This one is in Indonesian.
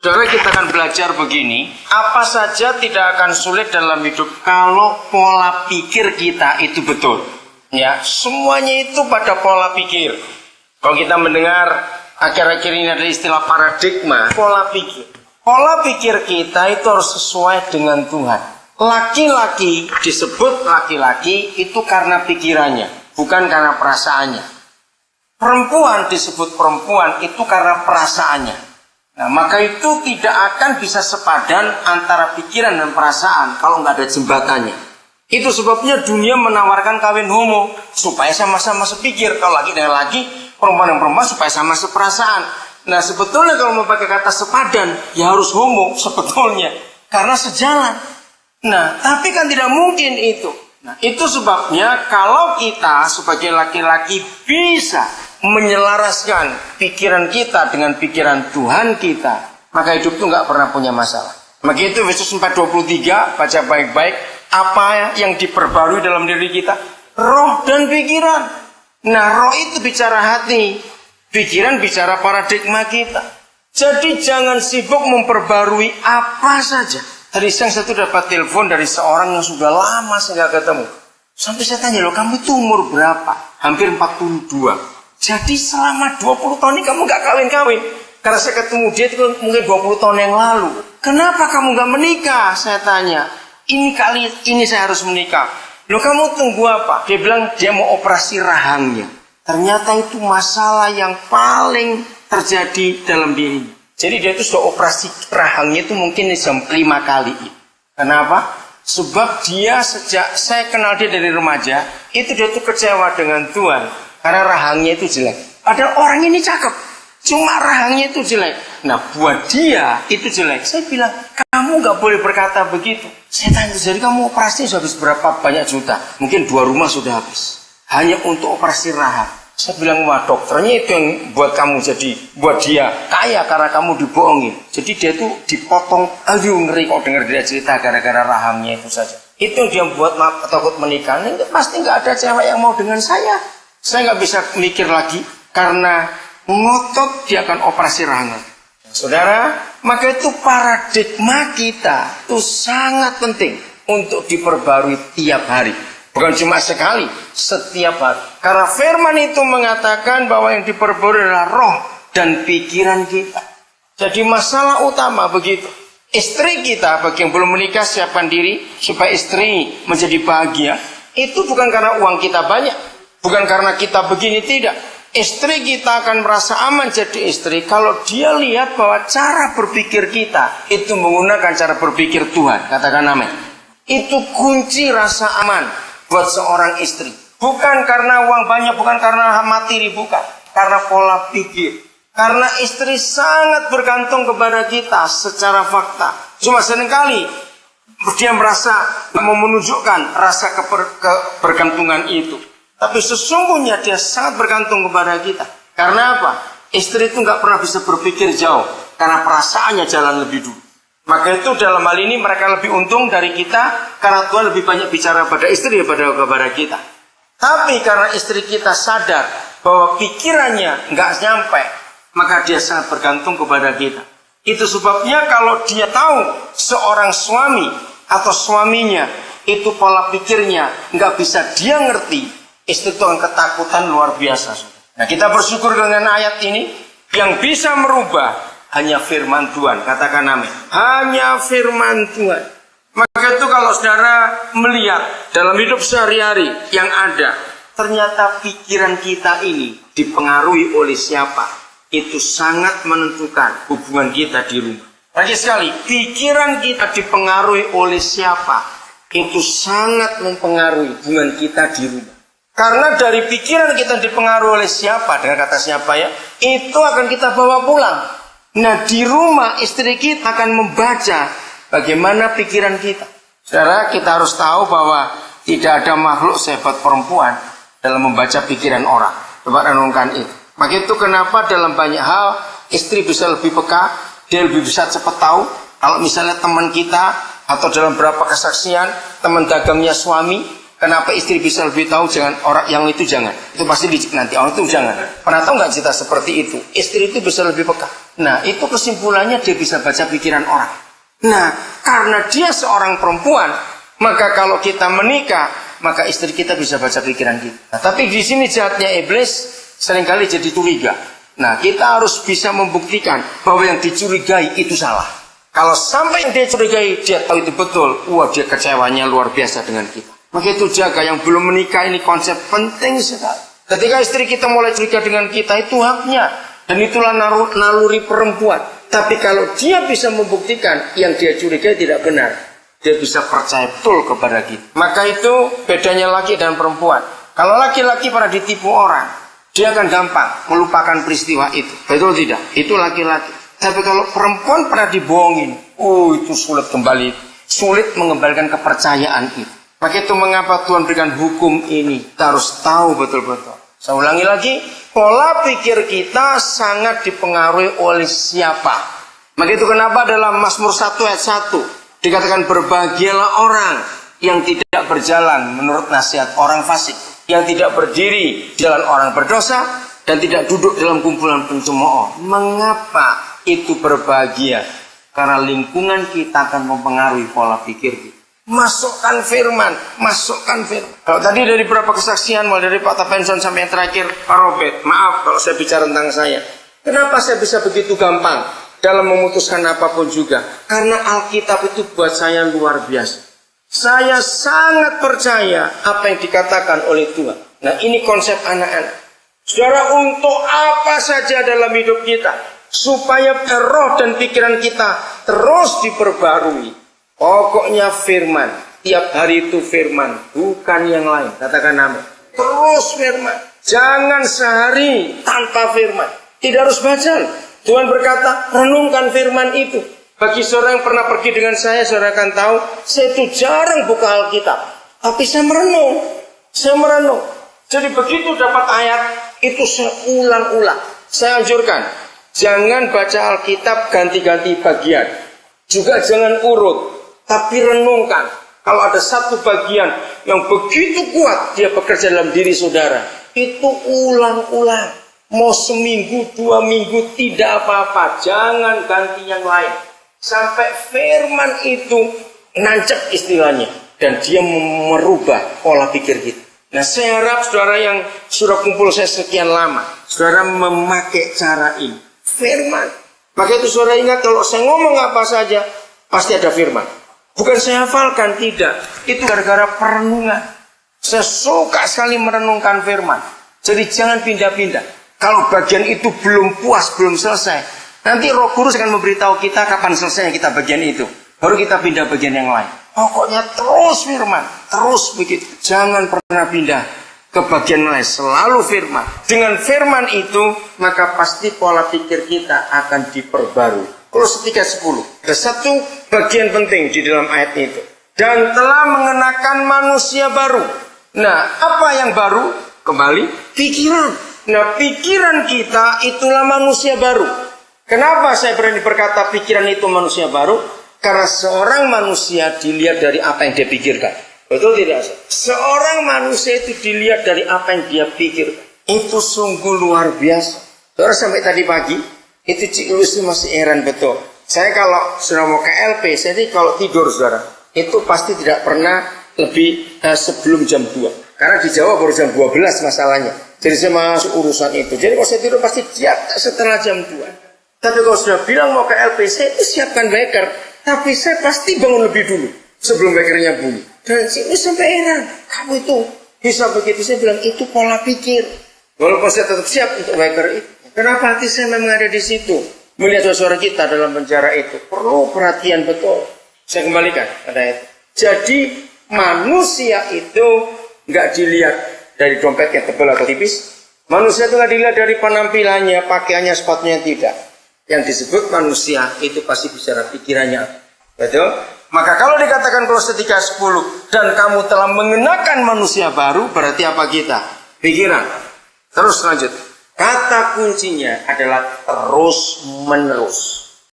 Saudara, kita akan belajar begini, apa saja tidak akan sulit dalam hidup kalau pola pikir kita itu betul. Ya, semuanya itu pada pola pikir. Kalau kita mendengar akhir-akhir ini ada istilah paradigma, pola pikir. Pola pikir kita itu harus sesuai dengan Tuhan. Laki-laki disebut laki-laki itu karena pikirannya, bukan karena perasaannya. Perempuan disebut perempuan itu karena perasaannya. Nah, maka itu tidak akan bisa sepadan antara pikiran dan perasaan kalau nggak ada jembatannya. Itu sebabnya dunia menawarkan kawin homo supaya sama-sama sepikir. Kalau laki dengan laki, perempuan dan perempuan supaya sama seperasaan. Nah, sebetulnya kalau mau pakai kata sepadan, ya harus homo sebetulnya karena sejalan. Nah, tapi kan tidak mungkin itu. Nah, itu sebabnya kalau kita sebagai laki-laki bisa menyelaraskan pikiran kita dengan pikiran Tuhan kita, maka hidup itu nggak pernah punya masalah. Maka itu Efesus 4:23, baca baik-baik, apa yang diperbarui dalam diri kita? Roh dan pikiran. Nah, roh itu bicara hati, pikiran bicara paradigma kita. Jadi jangan sibuk memperbarui apa saja. Tadi siang saya dapat telepon dari seorang yang sudah lama saya nggak ketemu. Sampai saya tanya, loh kamu itu umur berapa? Hampir 42. Jadi selama 20 tahun ini kamu gak kawin-kawin. Karena saya ketemu dia itu mungkin 20 tahun yang lalu. Kenapa kamu gak menikah? Saya tanya. Ini saya harus menikah. Loh kamu tunggu apa? Dia bilang dia mau operasi rahangnya. Ternyata itu masalah yang paling terjadi dalam dirinya. Jadi dia itu sudah operasi rahangnya itu mungkin jam 5 kali. Kenapa? Sebab dia sejak saya kenal dia dari remaja, itu dia tuh kecewa dengan Tuhan. Karena rahangnya itu jelek. Padahal orang ini cakep, cuma rahangnya itu jelek. Nah, buat dia itu jelek. Saya bilang, kamu gak boleh berkata begitu. Saya tanya, jadi kamu operasi sudah habis berapa banyak juta? Mungkin 2 rumah sudah habis. Hanya untuk operasi rahang. Saya bilang, wah dokternya itu yang buat kamu jadi, buat dia kaya karena kamu dibohongin. Jadi dia itu dipotong, aduh ngeri kok dengar dia cerita gara-gara rahangnya itu saja. Itu yang dia buat takut menikah. Ini pasti gak ada cewek yang mau dengan saya. Saya nggak bisa mikir lagi karena ngotot dia akan operasi rahang. Saudara, maka itu paradigma kita itu sangat penting untuk diperbarui tiap hari. Bukan cuma sekali, setiap hari. Karena firman itu mengatakan bahwa yang diperbarui adalah roh dan pikiran kita. Jadi masalah utama begitu. Istri kita, bagi yang belum menikah, siapkan diri supaya istri menjadi bahagia. Itu bukan karena uang kita banyak. Bukan karena kita begini, tidak. Istri kita akan merasa aman jadi istri kalau dia lihat bahwa cara berpikir kita itu menggunakan cara berpikir Tuhan. Katakan amin. Itu kunci rasa aman buat seorang istri. Bukan karena uang banyak, bukan karena materi, bukan. Karena pola pikir. Karena istri sangat bergantung kepada kita secara fakta. Cuma seringkali dia merasa mau menunjukkan rasa kebergantungan itu. Tapi sesungguhnya dia sangat bergantung kepada kita. Karena apa? Istri itu nggak pernah bisa berpikir jauh. Karena perasaannya jalan lebih dulu. Maka itu dalam hal ini mereka lebih untung dari kita. Karena Tuhan lebih banyak bicara pada istri daripada kepada kita. Tapi karena istri kita sadar bahwa pikirannya nggak nyampe, maka dia sangat bergantung kepada kita. Itu sebabnya kalau dia tahu seorang suami atau suaminya itu pola pikirnya nggak bisa dia ngerti, istri itu ketakutan luar biasa. Nah, kita bersyukur dengan ayat ini. Yang bisa merubah hanya firman Tuhan. Katakan amin. Hanya firman Tuhan. Maka itu kalau saudara melihat dalam hidup sehari-hari yang ada, ternyata pikiran kita ini dipengaruhi oleh siapa, itu sangat menentukan hubungan kita di rumah. Lagi sekali, pikiran kita dipengaruhi oleh siapa, itu sangat mempengaruhi hubungan kita di rumah. Karena dari pikiran kita dipengaruhi oleh siapa, dengan kata siapa ya, itu akan kita bawa pulang. Nah, di rumah istri kita akan membaca bagaimana pikiran kita. Saudara, kita harus tahu bahwa tidak ada makhluk sehebat perempuan dalam membaca pikiran orang. Coba renungkan itu. Maka itu kenapa dalam banyak hal istri bisa lebih peka, dia lebih bisa cepat tahu. Kalau misalnya teman kita atau dalam beberapa kesaksian teman dagangnya suami, kenapa istri bisa lebih tahu? Jangan orang yang itu jangan. Itu pasti nanti orang itu jangan. Pernah tahu nggak cerita seperti itu? Istri itu bisa lebih peka. Nah, itu kesimpulannya dia bisa baca pikiran orang. Nah, karena dia seorang perempuan, maka kalau kita menikah, maka istri kita bisa baca pikiran kita. Nah, tapi di sini jahatnya iblis seringkali jadi curiga. Nah, kita harus bisa membuktikan bahwa yang dicurigai itu salah. Kalau sampai yang dia curigai, dia tahu itu betul, wah dia kecewanya luar biasa dengan kita. Maka itu jaga yang belum menikah, ini konsep penting sekali. Ketika istri kita mulai curiga dengan kita, itu haknya. Dan itulah naluri perempuan. Tapi kalau dia bisa membuktikan yang dia curigai tidak benar, dia bisa percaya betul kepada kita. Maka itu bedanya laki dan perempuan. Kalau laki-laki pernah ditipu orang, dia akan gampang melupakan peristiwa itu. Betul tidak? Itu laki-laki. Tapi kalau perempuan pernah dibohongin, itu sulit kembali. Sulit mengembalikan kepercayaan itu. Maka itu mengapa Tuhan berikan hukum ini. Kita harus tahu betul-betul. Saya ulangi lagi, pola pikir kita sangat dipengaruhi oleh siapa. Maka itu kenapa dalam Mazmur 1 ayat 1 dikatakan berbahagialah orang yang tidak berjalan menurut nasihat orang fasik, yang tidak berdiri di jalan orang berdosa, dan tidak duduk dalam kumpulan pencemooh. Mengapa itu berbahagia? Karena lingkungan kita akan mempengaruhi pola pikir kita. Masukkan firman. Kalau tadi dari beberapa kesaksian, mulai dari Pak Tapenson sampai yang terakhir Pak Robert, maaf kalau saya bicara tentang saya. Kenapa saya bisa begitu gampang dalam memutuskan apapun juga? Karena Alkitab itu buat saya luar biasa. Saya sangat percaya apa yang dikatakan oleh Tuhan. Nah, ini konsep anak-anak. Saudara, untuk apa saja dalam hidup kita, supaya roh dan pikiran kita terus diperbarui. Pokoknya firman, tiap hari itu firman, bukan yang lain. Katakan amin. Terus firman, jangan sehari tanpa firman. Tidak harus baca. Tuhan berkata, renungkan firman itu. Bagi saudara yang pernah pergi dengan saya, saudara akan tahu, saya itu jarang buka Alkitab. Tapi saya merenung. Jadi begitu dapat ayat, itu saya ulang-ulang. Saya anjurkan, jangan baca Alkitab ganti-ganti bagian. Juga jangan urut. Tapi renungkan, kalau ada satu bagian yang begitu kuat dia bekerja dalam diri saudara, itu ulang-ulang. Mau seminggu, 2 minggu, tidak apa-apa. Jangan ganti yang lain. Sampai firman itu nancep istilahnya. Dan dia merubah pola pikir kita. Nah, saya harap saudara yang sudah kumpul saya sekian lama, saudara memakai cara ini. Firman. Maka itu saudara ingat, kalau saya ngomong apa saja, pasti ada firman. Bukan saya hafalkan, tidak. Itu gara-gara perenungan. Saya suka sekali merenungkan firman. Jadi jangan pindah-pindah. Kalau bagian itu belum puas, belum selesai, nanti Roh Kudus akan memberitahu kita kapan selesai kita bagian itu. Baru kita pindah bagian yang lain. Pokoknya terus firman. Terus begitu. Jangan pernah pindah ke bagian lain. Selalu firman. Dengan firman itu, maka pasti pola pikir kita akan diperbarui. Kolose 3:10. Ada satu bagian penting di dalam ayat itu. Dan telah mengenakan manusia baru. Nah, apa yang baru? Kembali, pikiran. Nah, pikiran kita itulah manusia baru. Kenapa saya berani berkata pikiran itu manusia baru? Karena seorang manusia dilihat dari apa yang dia pikirkan. Betul tidak? Seorang manusia itu dilihat dari apa yang dia pikirkan. Itu sungguh luar biasa. Saudara, sampai tadi pagi, itu Cik Luis masih heran betul. Saya kalau sudah mau ke LP, saya ini kalau tidur saudara, itu pasti tidak pernah lebih sebelum jam 2. Karena di Jawa baru jam 12 masalahnya. Jadi saya masuk urusan itu. Jadi kalau saya tidur pasti setelah jam 2. Tapi kalau sudah bilang mau ke LP, saya itu siapkan wecker. Tapi saya pasti bangun lebih dulu sebelum weckernya bunyi. Dan Cik Luis sampai heran, kamu itu bisa begitu. Saya bilang itu pola pikir. Walaupun saya tetap siap untuk wecker itu. Kenapa hati saya memang ada di situ? Melihat saudara kita dalam penjara itu. Perlu perhatian betul. Saya kembalikan pada itu. Jadi manusia itu nggak dilihat dari dompetnya tebal atau tipis. Manusia itu nggak dilihat dari penampilannya, pakaiannya, sepatunya, tidak. Yang disebut manusia itu pasti bicara pikirannya. Betul? Maka kalau dikatakan Kolose 3:10 dan kamu telah mengenakan manusia baru, berarti apa kita? Pikiran. Terus lanjut. Kata kuncinya adalah terus menerus.